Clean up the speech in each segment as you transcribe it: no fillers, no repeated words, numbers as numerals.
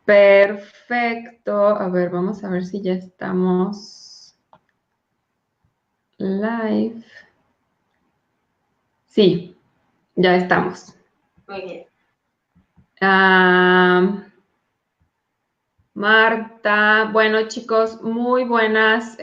Perfecto. A ver, vamos a ver si ya estamos live. Sí, ya estamos. Muy bien. Marta, bueno chicos, muy buenas.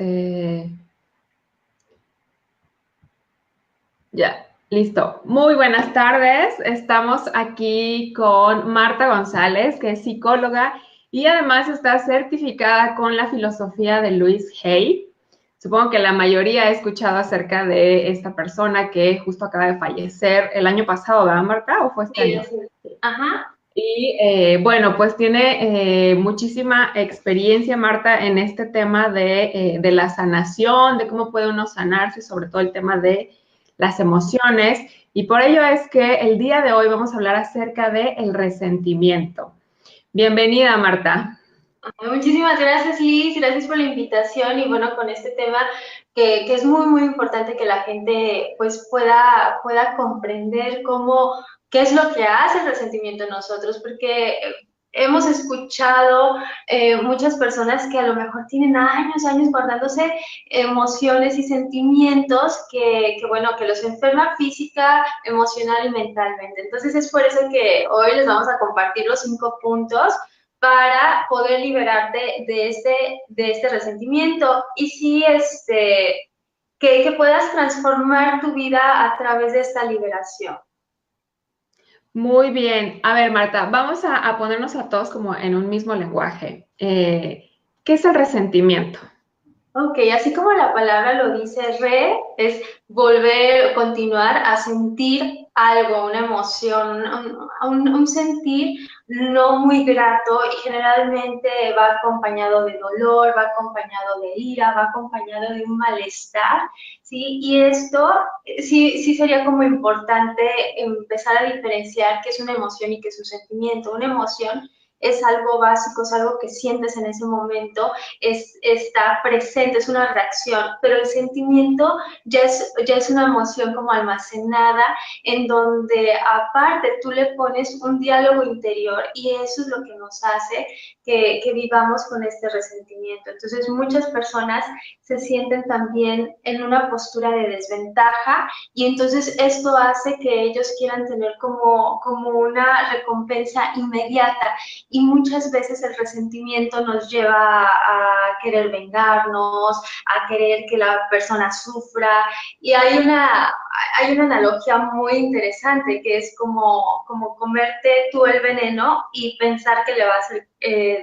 Ya, listo. Muy buenas tardes. Estamos aquí con Marta González, que es psicóloga y además está certificada con la filosofía de Louise Hay. Supongo que la mayoría ha escuchado acerca de esta persona que justo acaba de fallecer el año pasado, ¿verdad, Marta? ¿O fue este Sí, año? así es. Ajá. Y bueno, pues tiene muchísima experiencia, Marta, en este tema de la sanación, de cómo puede uno sanarse, sobre todo el tema de las emociones. Y por ello es que el día de hoy vamos a hablar acerca del resentimiento. Bienvenida, Marta. Muchísimas gracias, Liz. Gracias por la invitación y bueno, con este tema que es muy, muy importante que la gente pues pueda comprender qué es lo que hace el resentimiento en nosotros, porque hemos escuchado muchas personas que a lo mejor tienen años guardándose emociones y sentimientos bueno, que los enferma física, emocional y mentalmente. Entonces es por eso que hoy les vamos a compartir los 5 puntos para poder liberarte de este resentimiento y sí, que puedas transformar tu vida a través de esta liberación. Muy bien. A ver, Marta, vamos a ponernos a todos como en un mismo lenguaje. ¿Qué es el resentimiento? Ok, así como la palabra lo dice, es volver, continuar a sentir algo, una emoción, un sentir no muy grato y generalmente va acompañado de dolor, va acompañado de ira, va acompañado de un malestar, ¿sí? Y esto sí sería como importante empezar a diferenciar qué es una emoción y qué es un sentimiento. Una emoción es algo básico, es algo que sientes en ese momento, está presente, es una reacción, pero el sentimiento ya es una emoción como almacenada, en donde aparte tú le pones un diálogo interior y eso es lo que nos hace que vivamos con este resentimiento. Entonces muchas personas se sienten también en una postura de desventaja y entonces esto hace que ellos quieran tener como una recompensa inmediata y muchas veces el resentimiento nos lleva a querer vengarnos, a querer que la persona sufra y hay una analogía muy interesante que es como comerte tú el veneno y pensar que le va a hacer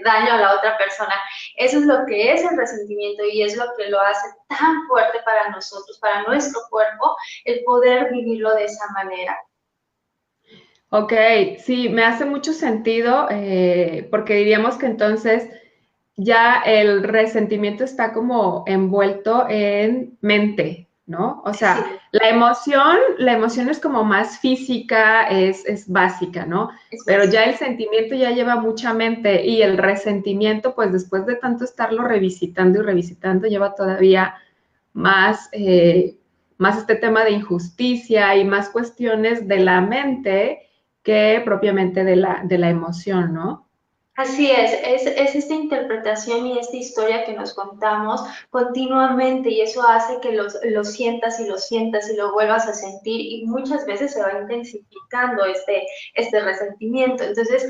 daño a la otra persona. Eso es lo que es el resentimiento y es lo que lo hace tan fuerte para nosotros, para nuestro cuerpo, el poder vivirlo de esa manera. Ok, sí, me hace mucho sentido porque diríamos que entonces ya el resentimiento está como envuelto en mente, ¿no? O sea, Sí, la emoción es como más física, es básica, ¿no? es Pero más. ya el sentimiento ya lleva mucha mente y el resentimiento, pues después de tanto estarlo revisitando y revisitando, lleva todavía más, más este tema de injusticia y más cuestiones de la mente que propiamente de la emoción, ¿no? Así es esta interpretación y esta historia que nos contamos continuamente y eso hace que lo sientas y lo sientas y lo vuelvas a sentir y muchas veces se va intensificando este resentimiento. Entonces,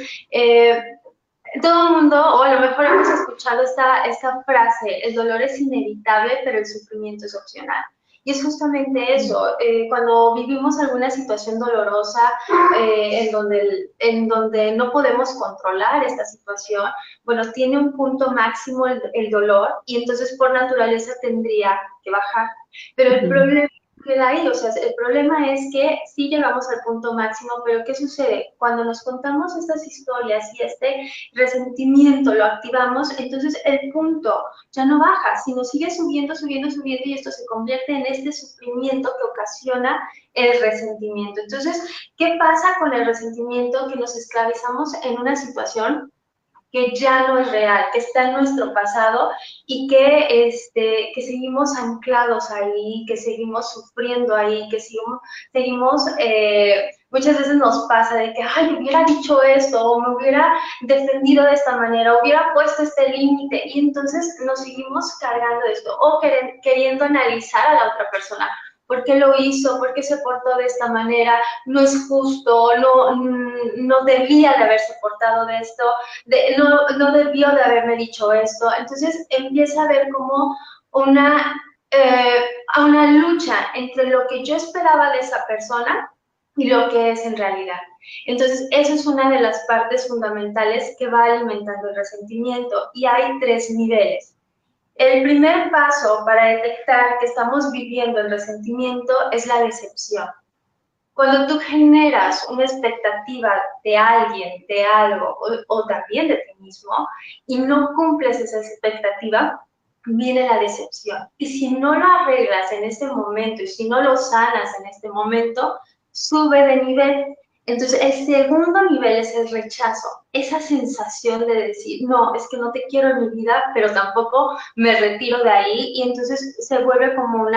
todo el mundo, o a lo mejor hemos escuchado esta frase, el dolor es inevitable, pero el sufrimiento es opcional. Y es justamente eso, cuando vivimos alguna situación dolorosa en donde no podemos controlar esta situación, bueno, tiene un punto máximo el dolor y entonces por naturaleza tendría que bajar. Pero el Ujú. problema queda ahí, o sea, el problema es que sí llegamos al punto máximo, pero ¿qué sucede? Cuando nos contamos estas historias y este resentimiento lo activamos, entonces el punto ya no baja, sino sigue subiendo, subiendo, subiendo y esto se convierte en este sufrimiento que ocasiona el resentimiento. Entonces, ¿qué pasa con el resentimiento? Que nos esclavizamos en una situación que ya no es real, que está en nuestro pasado y que seguimos anclados ahí, que seguimos sufriendo ahí, que seguimos muchas veces nos pasa de que, ay, hubiera dicho esto, o me hubiera defendido de esta manera, hubiera puesto este límite, y entonces nos seguimos cargando de esto, o queriendo analizar a la otra persona. ¿Por qué lo hizo? ¿Por qué se portó de esta manera? No es justo, no debía de haberse portado de esto, no debió de haberme dicho esto. Entonces empieza a haber como una, eh, una lucha entre lo que yo esperaba de esa persona y lo que es en realidad. Entonces, eso es una de las partes fundamentales que va alimentando el resentimiento, y hay 3 niveles. El primer paso para detectar que estamos viviendo el resentimiento es la decepción. Cuando tú generas una expectativa de alguien, de algo, o también de ti mismo, y no cumples esa expectativa, viene la decepción. Y si no lo arreglas en este momento, y si no lo sanas en este momento, sube de nivel. Entonces, el segundo nivel es el rechazo, esa sensación de decir, no, es que no te quiero en mi vida, pero tampoco me retiro de ahí, y entonces se vuelve como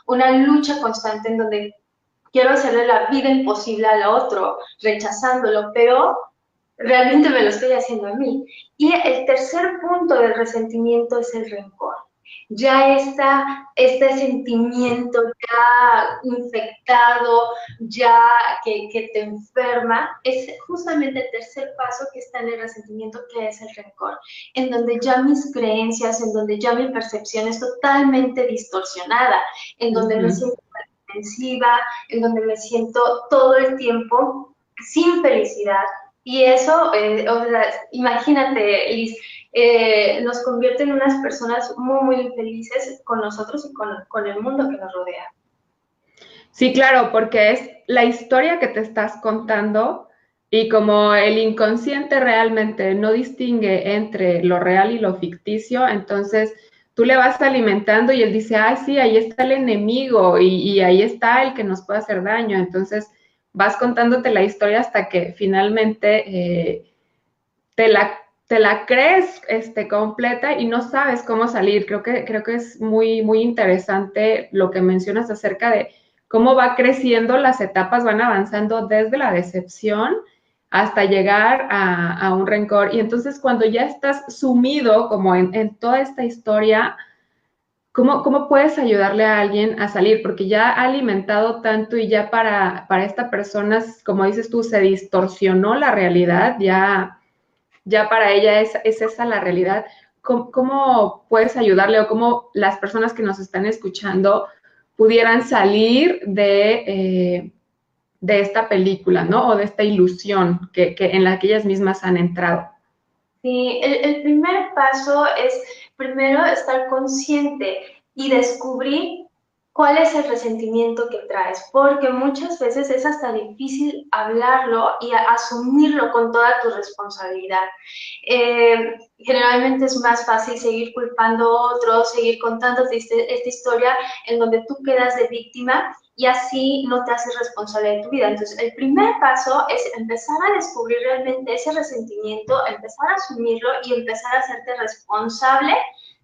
una lucha constante en donde quiero hacerle la vida imposible al otro, rechazándolo, pero realmente me lo estoy haciendo a mí. Y el tercer punto del resentimiento es el rencor. Ya este sentimiento ya infectado, ya que te enferma, es justamente el tercer paso que está en el resentimiento, que es el rencor, en donde ya mis creencias, en donde ya mi percepción es totalmente distorsionada, en donde me siento defensiva, en donde me siento todo el tiempo sin felicidad. Y eso, o sea, imagínate, Liz, nos convierte en unas personas muy, muy infelices con nosotros y con el mundo que nos rodea. Sí, claro, porque es la historia que te estás contando y como el inconsciente realmente no distingue entre lo real y lo ficticio, entonces tú le vas alimentando y él dice, ay, sí, ahí está el enemigo y ahí está el que nos puede hacer daño. Entonces vas contándote la historia hasta que finalmente te la, te la crees completa y no sabes cómo salir. Creo que es muy, muy interesante lo que mencionas acerca de cómo va creciendo, las etapas van avanzando desde la decepción hasta llegar a un rencor. Y entonces cuando ya estás sumido como en toda esta historia, ¿cómo puedes ayudarle a alguien a salir? Porque ya ha alimentado tanto y ya para esta persona, como dices tú, se distorsionó la realidad, ya para ella es esa la realidad. ¿Cómo puedes ayudarle o cómo las personas que nos están escuchando pudieran salir de esta película, ¿no? O de esta ilusión en la que ellas mismas han entrado? Sí, el primer paso es primero estar consciente y descubrir cuál es el resentimiento que traes, porque muchas veces es hasta difícil hablarlo y asumirlo con toda tu responsabilidad. Generalmente es más fácil seguir culpando a otros, seguir contándote esta historia en donde tú quedas de víctima y así no te haces responsable de tu vida. Entonces, el primer paso es empezar a descubrir realmente ese resentimiento, empezar a asumirlo y empezar a hacerte responsable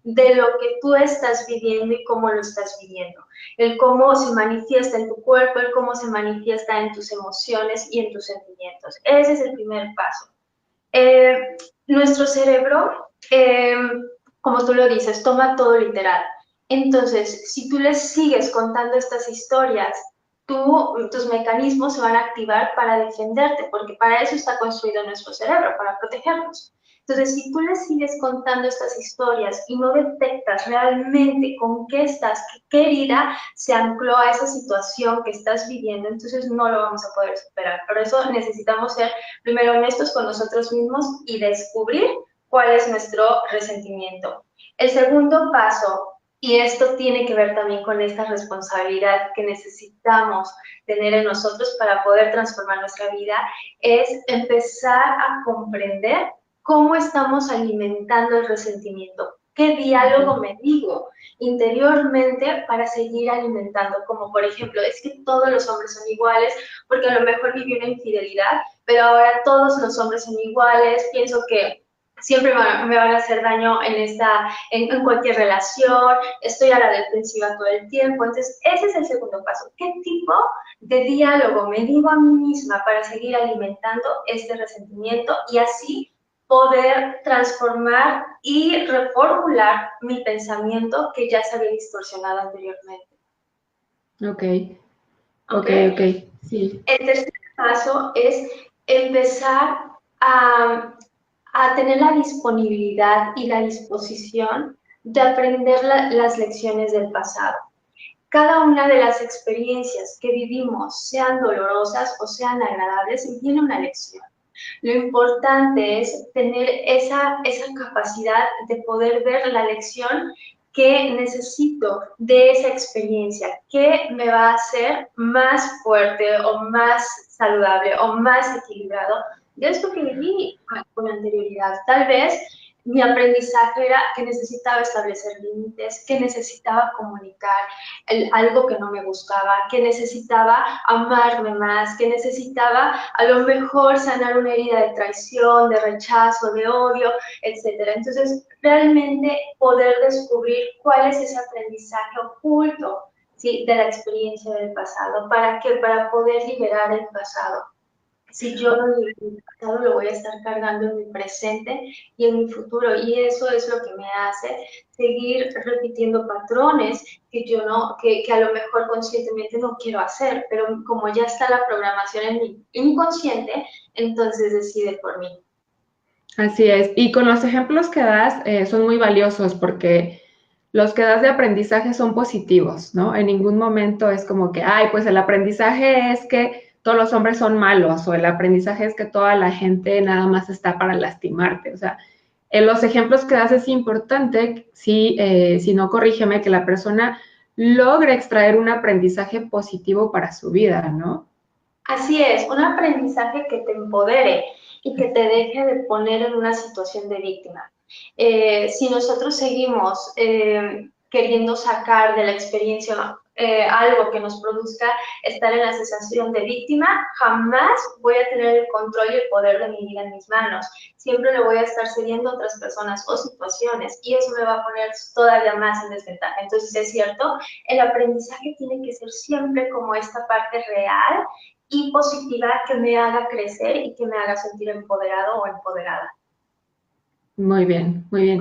de lo que tú estás viviendo y cómo lo estás viviendo. El cómo se manifiesta en tu cuerpo, el cómo se manifiesta en tus emociones y en tus sentimientos. Ese es el primer paso. Nuestro cerebro, como tú lo dices, toma todo literal. Entonces, si tú les sigues contando estas historias, tus mecanismos se van a activar para defenderte, porque para eso está construido nuestro cerebro, para protegernos. Entonces, si tú les sigues contando estas historias y no detectas realmente con qué estás, qué herida se ancló a esa situación que estás viviendo, entonces no lo vamos a poder superar. Por eso necesitamos ser primero honestos con nosotros mismos y descubrir cuál es nuestro resentimiento. El segundo paso, y esto tiene que ver también con esta responsabilidad que necesitamos tener en nosotros para poder transformar nuestra vida, es empezar a comprender cómo estamos alimentando el resentimiento. ¿Qué diálogo me digo interiormente para seguir alimentando? Como por ejemplo, es que todos los hombres son iguales, porque a lo mejor viví una infidelidad, pero ahora todos los hombres son iguales, pienso que siempre me van a hacer daño en cualquier relación, estoy a la defensiva todo el tiempo. Entonces, ese es el segundo paso. ¿Qué tipo de diálogo me digo a mí misma para seguir alimentando este resentimiento y así poder transformar y reformular mi pensamiento que ya se había distorsionado anteriormente? Ok, ok, ¿Ok? ok, sí. El tercer paso es empezar a, a tener la disponibilidad y la disposición de aprender las lecciones del pasado. Cada una de las experiencias que vivimos, sean dolorosas o sean agradables, tiene una lección. Lo importante es tener esa capacidad de poder ver la lección que necesito de esa experiencia, que me va a hacer más fuerte o más saludable o más equilibrado de esto que viví con anterioridad. Tal vez mi aprendizaje era que necesitaba establecer límites, que necesitaba comunicar algo que no me gustaba, que necesitaba amarme más, que necesitaba a lo mejor sanar una herida de traición, de rechazo, de odio, etcétera. Entonces, realmente poder descubrir cuál es ese aprendizaje oculto, ¿sí?, de la experiencia del pasado. ¿Para qué? Para poder liberar el pasado. Si yo no libero el pasado, lo voy a estar cargando en mi presente y en mi futuro. Y eso es lo que me hace seguir repitiendo patrones que yo no, que a lo mejor conscientemente no quiero hacer, pero como ya está la programación en mi inconsciente, entonces decide por mí. Así es. Y con los ejemplos que das son muy valiosos porque los que das de aprendizaje son positivos, ¿no? En ningún momento es como que, ay, pues el aprendizaje es que todos los hombres son malos o el aprendizaje es que toda la gente nada más está para lastimarte. O sea, en los ejemplos que das es importante, sí, si no corrígeme, que la persona logre extraer un aprendizaje positivo para su vida, ¿no? Así es, un aprendizaje que te empodere y que te deje de poner en una situación de víctima. Si nosotros seguimos queriendo sacar de la experiencia algo que nos produzca estar en la sensación de víctima, jamás voy a tener el control y el poder de mi vida en mis manos. Siempre le voy a estar cediendo a otras personas o situaciones y eso me va a poner todavía más en desventaja. Entonces, es cierto, el aprendizaje tiene que ser siempre como esta parte real y positiva que me haga crecer y que me haga sentir empoderado o empoderada. Muy bien, muy bien.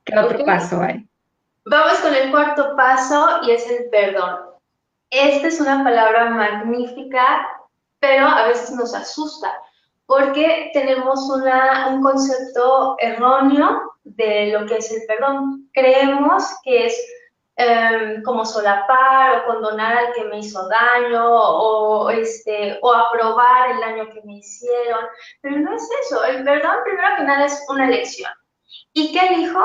¿Qué otro ¿Ok? paso hay? Vamos con el cuarto paso y es el perdón. Esta es una palabra magnífica, pero a veces nos asusta porque tenemos un concepto erróneo de lo que es el perdón. Creemos que es como solapar o condonar al que me hizo daño o aprobar el daño que me hicieron, pero no es eso. El perdón, primero que nada, es una elección. ¿Y qué elijo?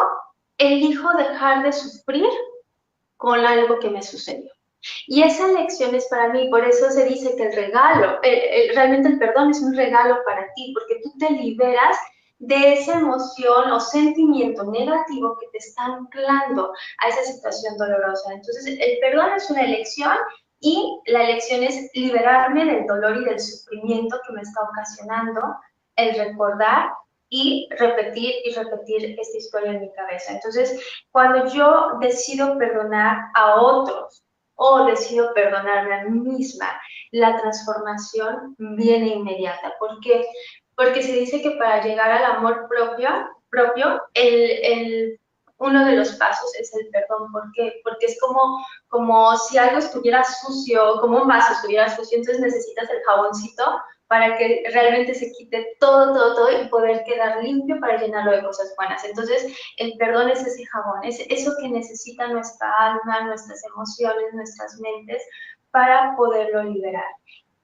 Elijo dejar de sufrir con algo que me sucedió. Y esa lección es para mí, por eso se dice que el regalo, realmente el perdón es un regalo para ti, porque tú te liberas de esa emoción o sentimiento negativo que te está anclando a esa situación dolorosa. Entonces, el perdón es una elección y la elección es liberarme del dolor y del sufrimiento que me está ocasionando el recordar y repetir esta historia en mi cabeza. Entonces, cuando yo decido perdonar a otros o decido perdonarme a mí misma, la transformación viene inmediata. ¿Por qué? Porque se dice que para llegar al amor propio uno de los pasos es el perdón. ¿Por qué? Porque es como si algo estuviera sucio, como un vaso estuviera sucio, entonces necesitas el jaboncito para que realmente se quite todo y poder quedar limpio para llenarlo de cosas buenas. Entonces, el perdón es ese jabón, es eso que necesita nuestra alma, nuestras emociones, nuestras mentes para poderlo liberar.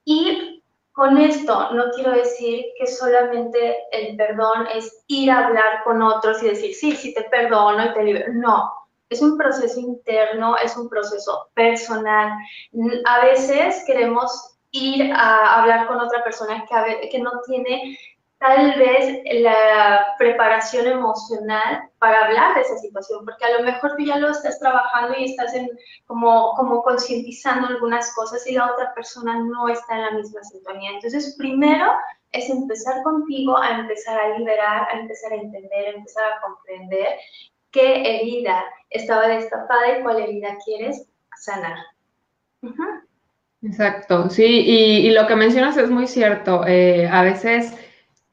Y con esto no quiero decir que solamente el perdón es ir a hablar con otros y decir, sí, sí te perdono y te libero. No, es un proceso interno, es un proceso personal. A veces queremos ir a hablar con otra persona que no tiene tal vez la preparación emocional para hablar de esa situación, porque a lo mejor tú ya lo estás trabajando y estás como concientizando algunas cosas y la otra persona no está en la misma sintonía. Entonces, primero es empezar contigo a empezar a liberar, a empezar a entender, a empezar a comprender qué herida estaba destapada y cuál herida quieres sanar. Exacto, sí, y lo que mencionas es muy cierto. A veces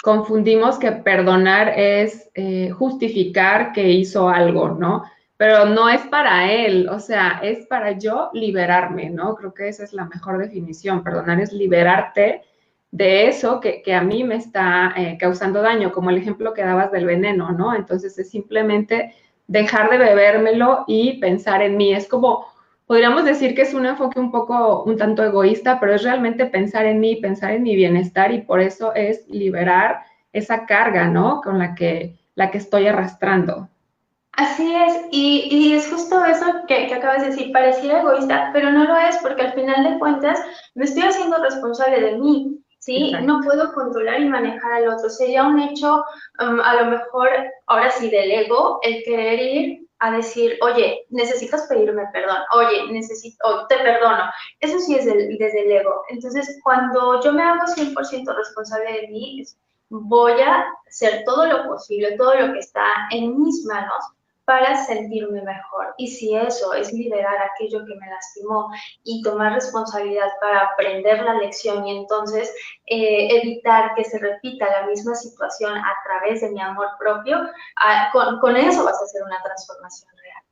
confundimos que perdonar es justificar que hizo algo, ¿no? Pero no es para él, o sea, es para yo liberarme, ¿no? Creo que esa es la mejor definición. Perdonar es liberarte de eso que a mí me está causando daño, como el ejemplo que dabas del veneno, ¿no? Entonces es simplemente dejar de bebérmelo y pensar en mí. Es como podríamos decir que es un enfoque un tanto egoísta, pero es realmente pensar en mí, pensar en mi bienestar y por eso es liberar esa carga, ¿no? Con la que estoy arrastrando. Así es, y es justo eso que acabas de decir, pareciera egoísta, pero no lo es, porque al final de cuentas me estoy haciendo responsable de mí, ¿sí? No Exacto. puedo controlar y manejar al otro. Sería un hecho, a lo mejor, ahora sí, del ego, el querer ir a decir, oye, necesitas pedirme perdón, oye, te perdono. Eso sí es desde el ego. Entonces, cuando yo me hago 100% responsable de mí, voy a hacer todo lo posible, todo lo que está en mis manos para sentirme mejor. Y si eso es liberar aquello que me lastimó y tomar responsabilidad para aprender la lección y entonces evitar que se repita la misma situación a través de mi amor propio, con eso vas a hacer una transformación real.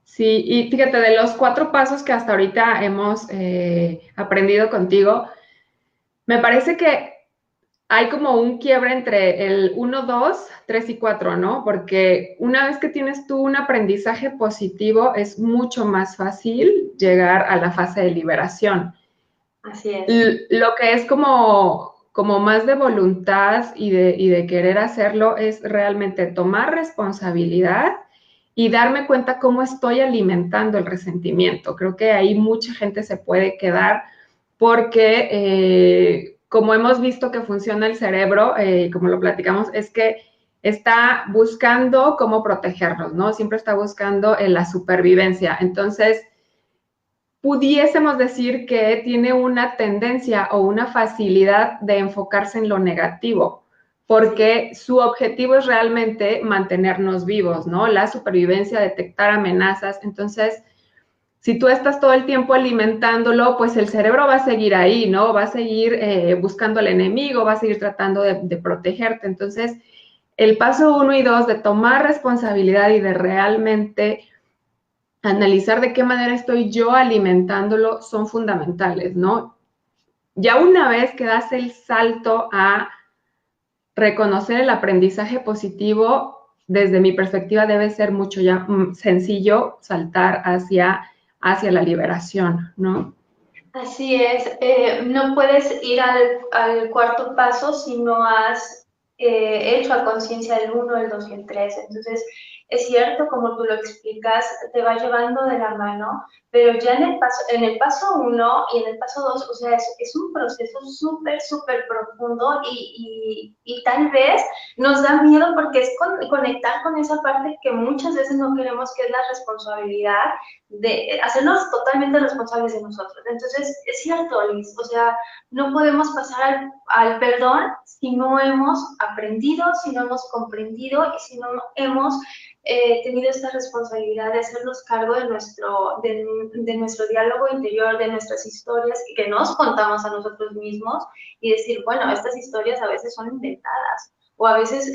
Sí, y fíjate, de los 4 pasos que hasta ahorita hemos aprendido contigo, me parece que hay como un quiebre entre el 1, 2, 3 y 4, ¿no? Porque una vez que tienes tú un aprendizaje positivo, es mucho más fácil llegar a la fase de liberación. Así es. Lo que es como más de voluntad y de querer hacerlo es realmente tomar responsabilidad y darme cuenta cómo estoy alimentando el resentimiento. Creo que ahí mucha gente se puede quedar porque, como hemos visto que funciona el cerebro, como lo platicamos, es que está buscando cómo protegernos, ¿no? Siempre está buscando la supervivencia. Entonces, pudiésemos decir que tiene una tendencia o una facilidad de enfocarse en lo negativo, porque su objetivo es realmente mantenernos vivos, ¿no? La supervivencia, detectar amenazas. Entonces, si tú estás todo el tiempo alimentándolo, pues el cerebro va a seguir ahí, ¿no? Va a seguir buscando al enemigo, va a seguir tratando de protegerte. Entonces, el paso 1 y 2 de tomar responsabilidad y de realmente analizar de qué manera estoy yo alimentándolo son fundamentales, ¿no? Ya una vez que das el salto a reconocer el aprendizaje positivo, desde mi perspectiva debe ser mucho ya sencillo saltar hacia la liberación, ¿no? Así es, no puedes ir al cuarto paso si no has hecho a conciencia el uno, el 2 y el 3. Entonces, es cierto, como tú lo explicas, te va llevando de la mano, pero ya en el paso uno y en el paso 2, o sea, es un proceso súper, súper profundo y tal vez nos da miedo porque es conectar con esa parte que muchas veces no queremos, que es la responsabilidad de hacernos totalmente responsables de nosotros. Entonces, es cierto, Liz, o sea, no podemos pasar al perdón si no hemos aprendido, si no hemos comprendido y si no hemos tenido esta responsabilidad de hacernos cargo de nuestro diálogo interior, de nuestras historias que nos contamos a nosotros mismos y decir, bueno, estas historias a veces son inventadas o a veces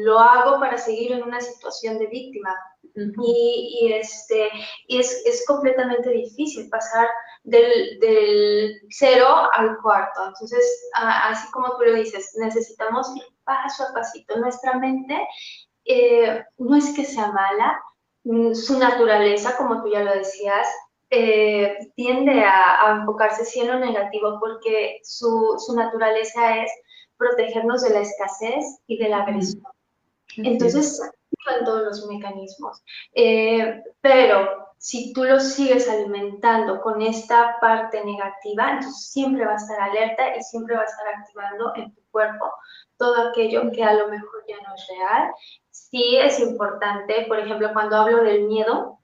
lo hago para seguir en una situación de víctima. Y es completamente difícil pasar del 0 al cuarto. Entonces, así como tú lo dices, necesitamos ir paso a pasito. Nuestra mente no es que sea mala, su naturaleza, como tú ya lo decías, tiende a enfocarse sí en lo negativo porque su naturaleza es protegernos de la escasez y de la agresión. Entonces se activan todos los mecanismos. Pero si tú lo sigues alimentando con esta parte negativa, entonces siempre va a estar alerta y siempre va a estar activando en tu cuerpo todo aquello que a lo mejor ya no es real. Sí es importante, por ejemplo, cuando hablo del miedo,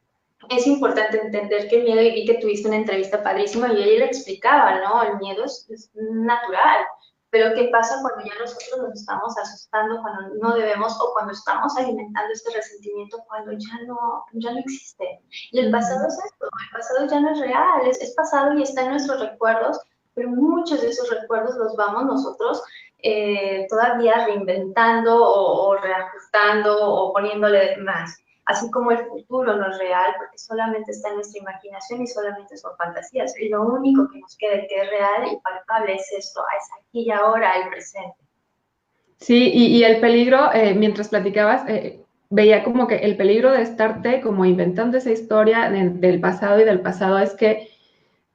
es importante entender que el miedo, y vi que tuviste una entrevista padrísima y ella le explicaba, ¿no? El miedo es natural, pero ¿qué pasa cuando ya nosotros nos estamos asustando, cuando no debemos, o cuando estamos alimentando este resentimiento, cuando ya no existe? Y el pasado es esto, el pasado ya no es real, es pasado y está en nuestros recuerdos, pero muchos de esos recuerdos los vamos nosotros todavía reinventando o reajustando o poniéndole más. Así como el futuro no es real, porque solamente está en nuestra imaginación y solamente son fantasías. Y lo único que nos queda que es real y palpable es esto, es aquí y ahora, el presente. Sí, y el peligro, mientras platicabas, veía como que el peligro de estarte como inventando esa historia del pasado y del pasado es que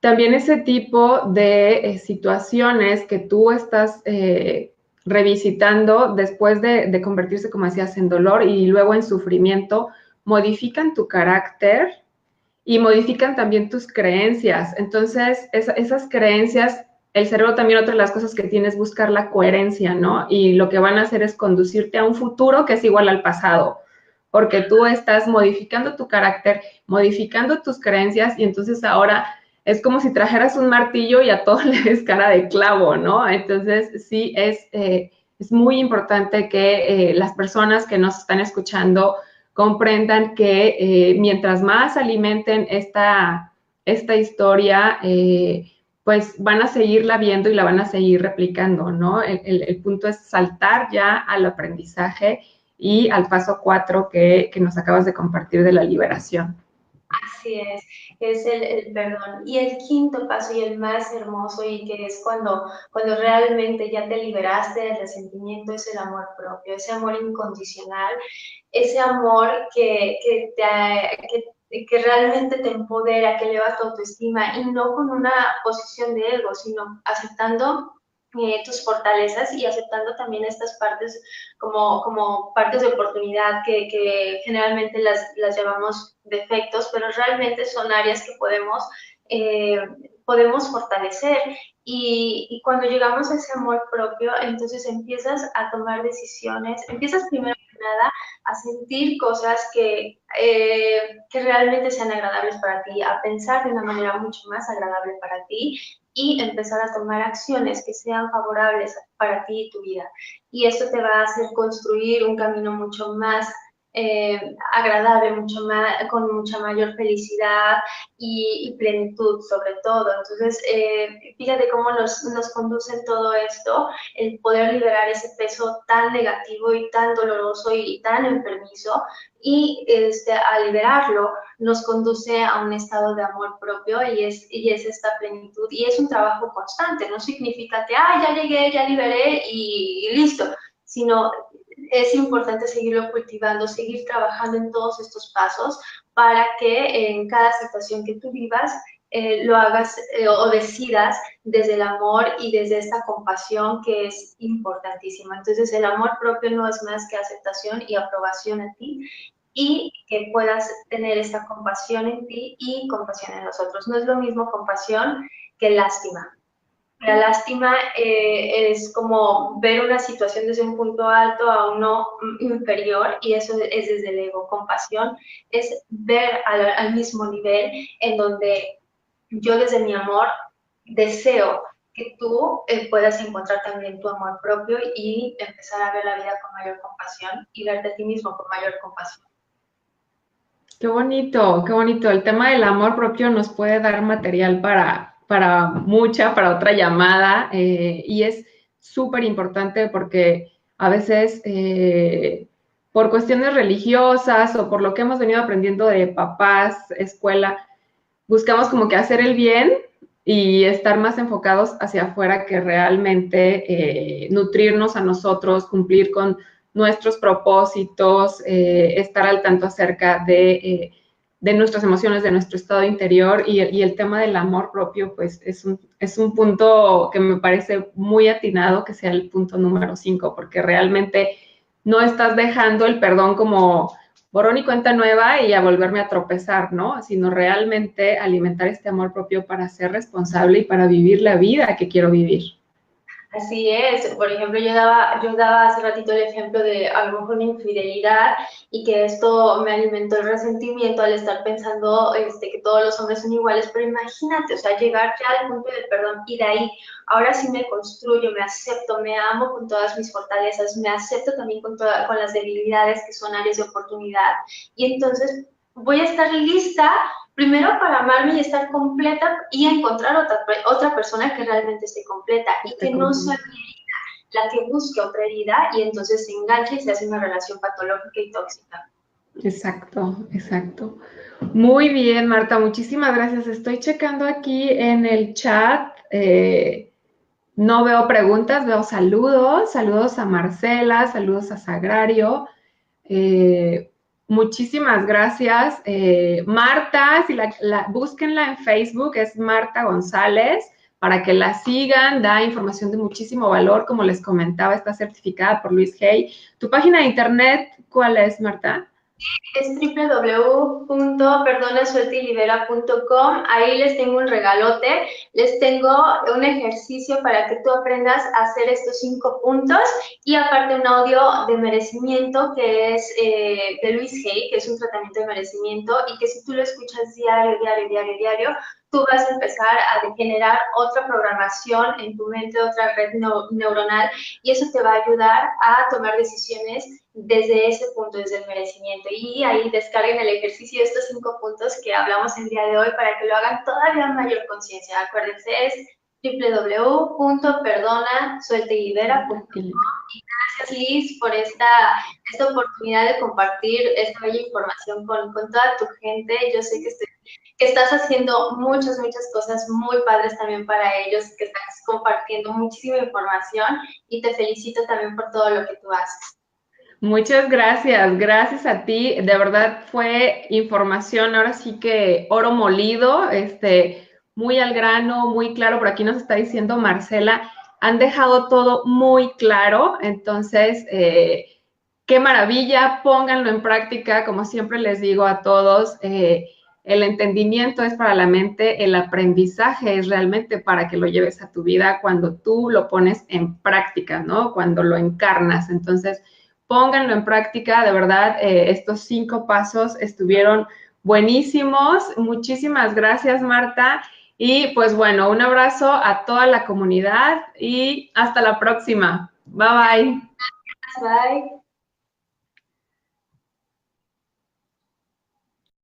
también ese tipo de situaciones que tú estás revisitando después de convertirse, como decías, en dolor y luego en sufrimiento, modifican tu carácter y modifican también tus creencias. Entonces, esas creencias, el cerebro también otra de las cosas que tiene es buscar la coherencia, ¿no? Y lo que van a hacer es conducirte a un futuro que es igual al pasado, porque tú estás modificando tu carácter, modificando tus creencias y entonces ahora es como si trajeras un martillo y a todo le des cara de clavo, ¿no? Entonces, sí, es muy importante que las personas que nos están escuchando comprendan que mientras más alimenten esta historia, pues van a seguirla viendo y la van a seguir replicando, ¿no? El punto es saltar ya al aprendizaje y al paso 4 que nos acabas de compartir de la liberación. Así es el perdón. Y el quinto paso y el más hermoso y que es cuando realmente ya te liberaste del resentimiento es el amor propio, ese amor incondicional, ese amor que realmente te empodera, que eleva tu autoestima y no con una posición de ego, sino aceptando tus fortalezas y aceptando también estas partes como partes de oportunidad que generalmente las llamamos defectos, pero realmente son áreas que podemos fortalecer. Y cuando llegamos a ese amor propio, entonces empiezas a tomar decisiones, empiezas primero que nada a sentir cosas que realmente sean agradables para ti, a pensar de una manera mucho más agradable para ti y empezar a tomar acciones que sean favorables para ti y tu vida. Y esto te va a hacer construir un camino mucho más agradable, con mucha mayor felicidad y plenitud sobre todo. Entonces, fíjate cómo nos conduce todo esto, el poder liberar ese peso tan negativo y tan doloroso y tan enfermizo, y al liberarlo nos conduce a un estado de amor propio y es esta plenitud. Y es un trabajo constante, no significa que, ya llegué, ya liberé y listo, sino es importante seguirlo cultivando, seguir trabajando en todos estos pasos para que en cada situación que tú vivas lo hagas o decidas desde el amor y desde esta compasión que es importantísima. Entonces el amor propio no es más que aceptación y aprobación a ti y que puedas tener esa compasión en ti y compasión en los otros. No es lo mismo compasión que lástima. La lástima es como ver una situación desde un punto alto a uno inferior y eso es desde el ego. Compasión es ver al mismo nivel en donde yo desde mi amor deseo que tú puedas encontrar también tu amor propio y empezar a ver la vida con mayor compasión y verte a ti mismo con mayor compasión. Qué bonito, qué bonito. El tema del amor propio nos puede dar material para otra llamada y es súper importante porque a veces por cuestiones religiosas o por lo que hemos venido aprendiendo de papás, escuela, buscamos como que hacer el bien y estar más enfocados hacia afuera que realmente nutrirnos a nosotros, cumplir con nuestros propósitos, estar al tanto acerca de nuestras emociones, de nuestro estado interior y el tema del amor propio, pues es un punto que me parece muy atinado que sea el punto número 5, porque realmente no estás dejando el perdón como borrón y cuenta nueva y a volverme a tropezar, ¿no? Sino realmente alimentar este amor propio para ser responsable y para vivir la vida que quiero vivir. Así es, por ejemplo, yo daba hace ratito el ejemplo de a lo mejor una infidelidad y que esto me alimentó el resentimiento al estar pensando que todos los hombres son iguales, pero imagínate, o sea, llegar ya al punto del perdón y de ahí, ahora sí me construyo, me acepto, me amo con todas mis fortalezas, me acepto también con las debilidades que son áreas de oportunidad y entonces voy a estar lista primero para amarme y estar completa y encontrar otra persona que realmente esté completa y que no sea la que busque otra herida y entonces se enganche y se hace una relación patológica y tóxica. Exacto, exacto. Muy bien, Marta, muchísimas gracias. Estoy checando aquí en el chat. No veo preguntas, veo saludos. Saludos a Marcela, saludos a Sagrario. Muchísimas gracias. Marta, si búsquenla en Facebook, es Marta González, para que la sigan, da información de muchísimo valor, como les comentaba, está certificada por Luis Hay. ¿Tu página de internet cuál es, Marta? Es www.perdonasueltelibera.com. Ahí les tengo un regalote, les tengo un ejercicio para que tú aprendas a hacer estos 5 puntos y aparte un audio de merecimiento que es de Luis Hay, que es un tratamiento de merecimiento y que si tú lo escuchas diario, tú vas a empezar a generar otra programación en tu mente, otra red neuronal y eso te va a ayudar a tomar decisiones desde ese punto, desde el merecimiento. Y ahí descarguen el ejercicio de estos 5 puntos que hablamos el día de hoy para que lo hagan todavía en mayor conciencia. Acuérdense, es www.perdonasueltelibera.com. Y gracias, Liz, por esta oportunidad de compartir esta bella información con toda tu gente. Yo sé que estás haciendo muchas cosas muy padres también para ellos, que estás compartiendo muchísima información y te felicito también por todo lo que tú haces. Muchas gracias, gracias a ti. De verdad fue información, ahora sí que oro molido, muy al grano, muy claro. Por aquí nos está diciendo Marcela, han dejado todo muy claro, entonces, qué maravilla, pónganlo en práctica, como siempre les digo a todos, el entendimiento es para la mente, el aprendizaje es realmente para que lo lleves a tu vida cuando tú lo pones en práctica, ¿no? Cuando lo encarnas. Entonces, pónganlo en práctica, de verdad, estos 5 pasos estuvieron buenísimos. Muchísimas gracias, Marta. Y pues bueno, un abrazo a toda la comunidad y hasta la próxima. Bye bye. Bye.